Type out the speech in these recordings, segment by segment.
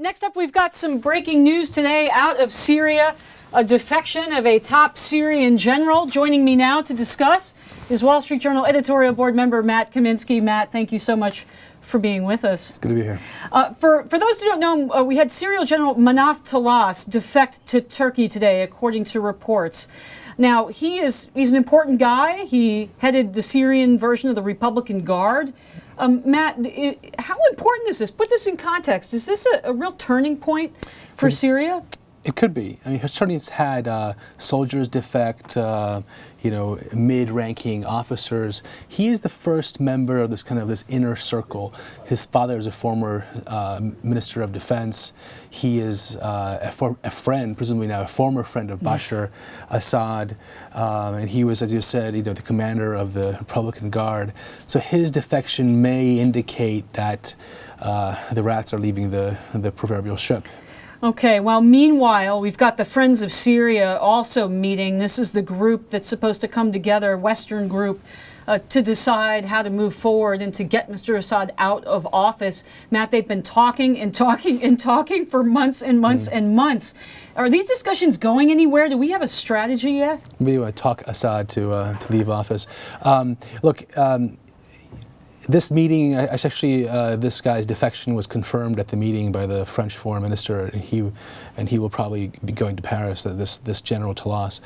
Next up, we've got some breaking news today out of Syria, a defection of a top Syrian general. Joining me now to discuss is Wall Street Journal editorial board member Matt Kaminski. Matt, thank you so much for being with us. It's good to be here. For those who don't know, we had Syrian General Manaf Tlass defect to Turkey today, according to reports. Now, he's an important guy. He headed the Syrian version of the Republican Guard. Matt, how important is this? Put this in context. Is this a real turning point for Syria? It could be. I mean, certainly it's had soldiers defect, mid-ranking officers. He is the first member of this inner circle. His father is a former minister of defense. He is a friend, presumably now a former friend of Bashar Assad, and he was, as you said, the commander of the Republican Guard. So his defection may indicate that the rats are leaving the proverbial ship. Okay, well, meanwhile, we've got the Friends of Syria also meeting. This is the group that's supposed to come together, Western group, to decide how to move forward and to get Mr. Assad out of office. Matt, they've been talking and talking and talking for months and months and months. Are these discussions going anywhere? Do we have a strategy yet? We want to talk Assad to leave office. This meeting, this guy's defection was confirmed at the meeting by the French foreign minister, and he will probably be going to Paris. This General Tlass.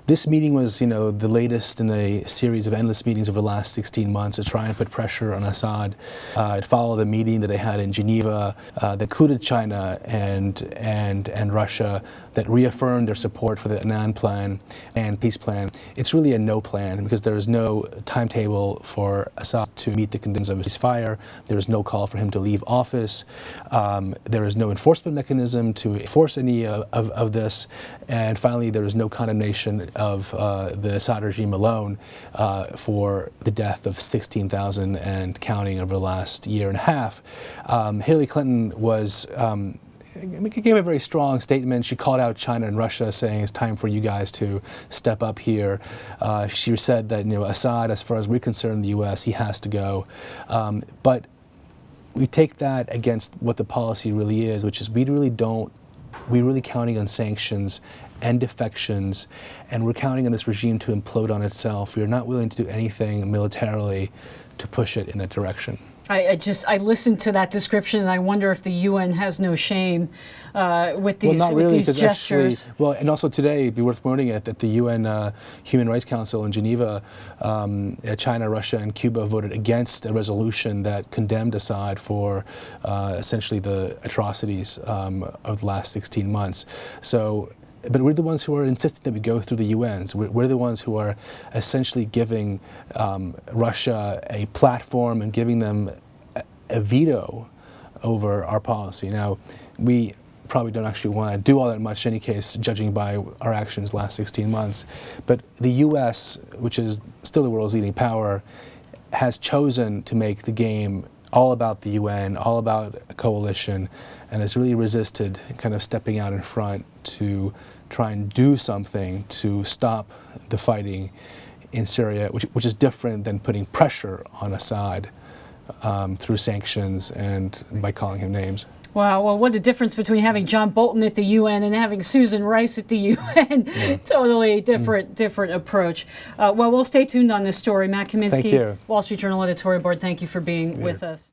This meeting was, the latest in a series of endless meetings over the last 16 months to try and put pressure on Assad. It followed the meeting that they had in Geneva that included China and Russia, that reaffirmed their support for the Annan plan and peace plan. It's really a no plan because there is no timetable for Assad to meet the conditions of a ceasefire. There is no call for him to leave office. There is no enforcement mechanism to enforce any of this. And finally, there is no condemnation of the Assad regime alone for the death of 16,000 and counting over the last year and a half. Hillary Clinton gave a very strong statement. She called out China and Russia, saying it's time for you guys to step up here. She said that Assad, as far as we're concerned, the U.S., he has to go. But we take that against what the policy really is, which is we're really counting on sanctions and defections, and we're counting on this regime to implode on itself. We are not willing to do anything militarily to push it in that direction. I listened to that description, and I wonder if the UN has no shame with these, well, not really, with these gestures. And also today, it'd be worth noting it that the UN Human Rights Council in Geneva, China, Russia, and Cuba voted against a resolution that condemned Assad for essentially the atrocities of the last 16 months. But we're the ones who are insisting that we go through the UNs. We're the ones who are essentially giving Russia a platform and giving them a veto over our policy. Now, we probably don't actually want to do all that much in any case, judging by our actions last 16 months. But the US, which is still the world's leading power, has chosen to make the game all about the UN, all about a coalition, and has really resisted kind of stepping out in front to try and do something to stop the fighting in Syria, which is different than putting pressure on Assad through sanctions and by calling him names. Wow, well, what a difference between having John Bolton at the UN and having Susan Rice at the UN. Yeah. Totally different approach. Well, we'll stay tuned on this story. Matt Kaminski, Wall Street Journal editorial board, thank you for being with us.